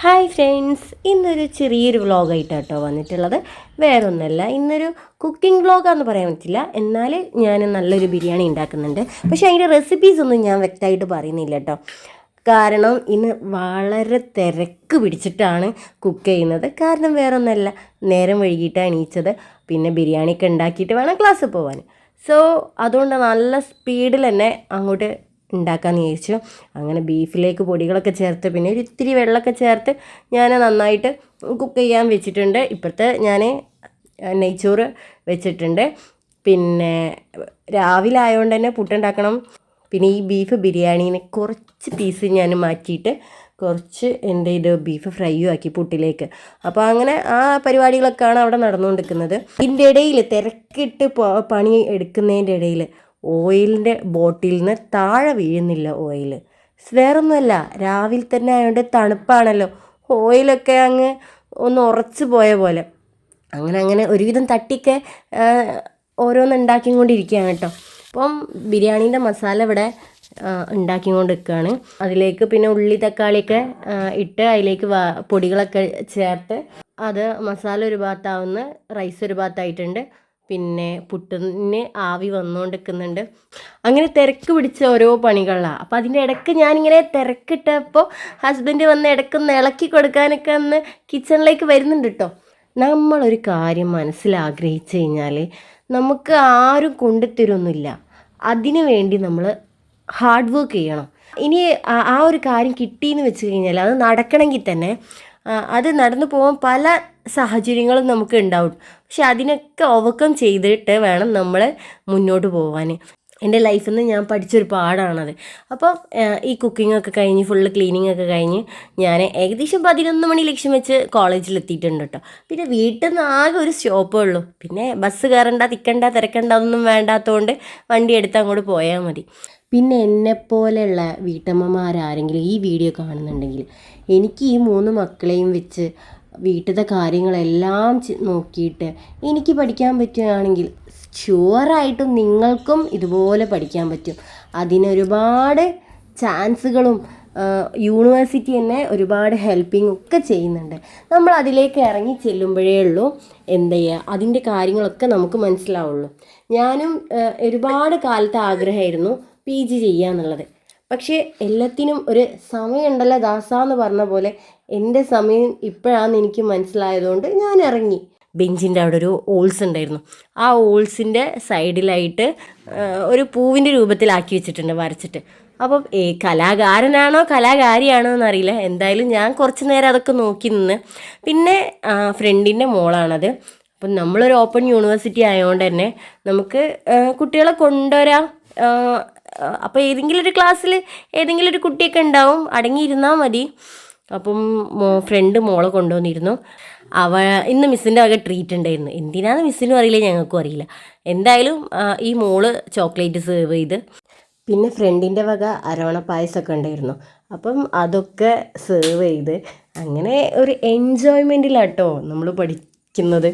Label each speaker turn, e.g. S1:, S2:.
S1: Hi friends, ഇന്നൊരു ചെറിയൊരു വ്ളോഗായിട്ടാണ് കേട്ടോ വന്നിട്ടുള്ളത്. വേറൊന്നുമല്ല, ഇന്നൊരു കുക്കിംഗ് വ്ളോഗാന്ന് പറയാൻ പറ്റില്ല. എന്നാൽ ഞാൻ നല്ലൊരു ബിരിയാണി ഉണ്ടാക്കുന്നുണ്ട്. പക്ഷേ അതിൻ്റെ റെസിപ്പീസ് ഒന്നും ഞാൻ വ്യക്തമായിട്ട് പറയുന്നില്ല കേട്ടോ. കാരണം ഇന്ന് വളരെ തിരക്ക് പിടിച്ചിട്ടാണ് കുക്ക് ചെയ്യുന്നത്. കാരണം വേറൊന്നുമല്ല, നേരം വൈകിട്ടാണ് എണീച്ചത്. പിന്നെ ബിരിയാണിയൊക്കെ ഉണ്ടാക്കിയിട്ട് വേണം ക്ലാസ്സിൽ പോകാൻ. സോ അതുകൊണ്ട് നല്ല സ്പീഡിൽ തന്നെ അങ്ങോട്ട് ഉണ്ടാക്കാമെന്ന് വിചാരിച്ചു. അങ്ങനെ ബീഫിലേക്ക് പൊടികളൊക്കെ ചേർത്ത് പിന്നെ ഒരു ഇത്തിരി വെള്ളമൊക്കെ ചേർത്ത് ഞാൻ നന്നായിട്ട് കുക്ക് ചെയ്യാൻ വെച്ചിട്ടുണ്ട്. ഇപ്പോഴത്തെ ഞാൻ നെയ്ച്ചോറ് വെച്ചിട്ടുണ്ട്. പിന്നെ രാവിലെ ആയതുകൊണ്ട് തന്നെ പുട്ടുണ്ടാക്കണം. പിന്നെ ഈ ബീഫ് ബിരിയാണീനെ കുറച്ച് പീസ് ഞാൻ മാറ്റിയിട്ട് കുറച്ച് എൻ്റെ ഇത് ബീഫ് ഫ്രൈയും ആക്കി പുട്ടിലേക്ക്. അപ്പോൾ അങ്ങനെ ആ പരിപാടികളൊക്കെയാണ് അവിടെ നടന്നുകൊണ്ടിരിക്കുന്നത്. ഇതിൻ്റെ ഇടയിൽ തിരക്കിട്ട് പണി എടുക്കുന്നതിൻ്റെ ഇടയിൽ ഓയിലിൻ്റെ ബോട്ടിൽ നിന്ന് താഴെ വീഴുന്നില്ല ഓയിൽ. വേറൊന്നുമല്ല, രാവിലെ തന്നെ ആയതുകൊണ്ട് തണുപ്പാണല്ലോ, ഓയിലൊക്കെ അങ്ങ് ഒന്ന് ഉറച്ചു പോയ പോലെ. അങ്ങനെ ഒരുവിധം തട്ടിയൊക്കെ ഓരോന്ന് ഉണ്ടാക്കിക്കൊണ്ടിരിക്കുകയാണ് കേട്ടോ. അപ്പം ബിരിയാണീൻ്റെ മസാല ഇവിടെ ഉണ്ടാക്കിക്കൊണ്ട് നിൽക്കുകയാണ്. അതിലേക്ക് പിന്നെ ഉള്ളി തക്കാളിയൊക്കെ ഇട്ട് അതിലേക്ക് പൊടികളൊക്കെ ചേർത്ത് അത് മസാല ഒരു ഭാഗത്താവുന്ന റൈസ് ഒരു ഭാഗത്തായിട്ടുണ്ട്. പിന്നെ പുട്ടിന് ആവി വന്നുകൊണ്ടിരിക്കുന്നുണ്ട്. അങ്ങനെ തിരക്ക് പിടിച്ച ഓരോ പണികളിലാണ്. അപ്പോൾ അതിൻ്റെ ഇടയ്ക്ക് ഞാനിങ്ങനെ തിരക്കിട്ടപ്പോൾ ഹസ്ബൻഡ് വന്ന് ഇടയ്ക്കൊന്ന് ഇളക്കി കൊടുക്കാനൊക്കെ ഒന്ന് കിച്ചണിലേക്ക് വരുന്നുണ്ട് കേട്ടോ. നമ്മളൊരു കാര്യം മനസ്സിലാഗ്രഹിച്ചു കഴിഞ്ഞാൽ നമുക്ക് ആരും കൊണ്ടുത്തരൊന്നുമില്ല. അതിനു വേണ്ടി നമ്മൾ ഹാർഡ് വർക്ക് ചെയ്യണം. ഇനി ആ ഒരു കാര്യം കിട്ടിയെന്ന് വെച്ച് കഴിഞ്ഞാൽ അത് നടക്കണമെങ്കിൽ തന്നെ അത് നടന്നു പോകാൻ പല സാഹചര്യങ്ങളും നമുക്ക് ഉണ്ടാവും. പക്ഷെ അതിനൊക്കെ ഓവർകം ചെയ്തിട്ട് വേണം നമ്മൾ മുന്നോട്ട് പോകാൻ. എൻ്റെ ലൈഫിൽ നിന്ന് ഞാൻ പഠിച്ചൊരു പാഠമാണത്. അപ്പോൾ ഈ കുക്കിങ്ങൊക്കെ കഴിഞ്ഞ് ഫുള്ള് ക്ലീനിങ് ഒക്കെ കഴിഞ്ഞ് ഞാൻ ഏകദേശം 11 മണി ലക്ഷ്യം വെച്ച് കോളേജിലെത്തിയിട്ടുണ്ട് കേട്ടോ. പിന്നെ വീട്ടിൽ നിന്ന് ആകെ ഒരു സ്റ്റോപ്പേ ഉള്ളൂ. പിന്നെ ബസ് കയറണ്ട, തിരക്കണ്ട ഒന്നും വേണ്ടാത്തതുകൊണ്ട് വണ്ടി എടുത്ത് അങ്ങോട്ട് പോയാൽ മതി. പിന്നെ എന്നെപ്പോലെയുള്ള വീട്ടമ്മമാരാരെങ്കിലും ഈ വീഡിയോ കാണുന്നുണ്ടെങ്കിൽ എനിക്ക് ഈ 3 മക്കളെയും വെച്ച് വീട്ടിലത്തെ കാര്യങ്ങളെല്ലാം നോക്കിയിട്ട് എനിക്ക് പഠിക്കാൻ പറ്റുകയാണെങ്കിൽ ഷുവറായിട്ടും നിങ്ങൾക്കും ഇതുപോലെ പഠിക്കാൻ പറ്റും. അതിനൊരുപാട് ചാൻസുകളും യൂണിവേഴ്സിറ്റി തന്നെ ഒരുപാട് ഹെൽപ്പിംഗ് ഒക്കെ ചെയ്യുന്നുണ്ട്. നമ്മൾ അതിലേക്ക് ഇറങ്ങി ചെല്ലുമ്പോഴേ ഉള്ളൂ എന്ത് ചെയ്യുക, അതിൻ്റെ കാര്യങ്ങളൊക്കെ നമുക്ക് മനസ്സിലാവുള്ളൂ. ഞാനും ഒരുപാട് കാലത്തെ ആഗ്രഹമായിരുന്നു PG ചെയ്യാന്നുള്ളത്. പക്ഷേ എല്ലാത്തിനും ഒരു സമയമുണ്ടല്ലോ ദാസാന്ന് പറഞ്ഞ പോലെ എൻ്റെ സമയം ഇപ്പോഴാണെന്ന് എനിക്ക് മനസ്സിലായതുകൊണ്ട് ഞാൻ ഇറങ്ങി. ബെഞ്ചിൻ്റെ അവിടെ ഒരു ഓൾസ് ഉണ്ടായിരുന്നു. ആ ഓൾസിൻ്റെ സൈഡിലായിട്ട് ഒരു പൂവിൻ്റെ രൂപത്തിലാക്കി വെച്ചിട്ടുണ്ട് വരച്ചിട്ട്. അപ്പം കലാകാരനാണോ കലാകാരിയാണോ എന്നറിയില്ല. എന്തായാലും ഞാൻ കുറച്ച് നേരം അതൊക്കെ നോക്കി നിന്ന്. പിന്നെ ഫ്രണ്ടിൻ്റെ മോളാണത്. അപ്പം നമ്മളൊരു ഓപ്പൺ യൂണിവേഴ്സിറ്റി ആയതുകൊണ്ട് തന്നെ നമുക്ക് കുട്ടികളെ കൊണ്ടുവരാം. അപ്പോൾ ഏതെങ്കിലും ഒരു ക്ലാസ്സിൽ ഏതെങ്കിലും ഒരു കുട്ടിയൊക്കെ ഉണ്ടാവും, അടങ്ങിയിരുന്നാൽ മതി. അപ്പം ഫ്രണ്ട് മോളെ കൊണ്ടുവന്നിരുന്നു. ഇന്ന് മിസ്സിൻ്റെ വക ട്രീറ്റ് ഉണ്ടായിരുന്നു. എന്തിനാന്ന് മിസ്സിനും അറിയില്ല, ഞങ്ങൾക്കും അറിയില്ല. എന്തായാലും ഈ മോള് ചോക്ലേറ്റ് സെർവ് ചെയ്ത്, പിന്നെ ഫ്രണ്ടിൻ്റെ വക അരവണ പായസമൊക്കെ ഉണ്ടായിരുന്നു. അപ്പം അതൊക്കെ സെർവ് ചെയ്ത് അങ്ങനെ ഒരു എൻജോയ്മെൻറ്റിലാട്ടോ നമ്മൾ പഠിക്കുന്നത്.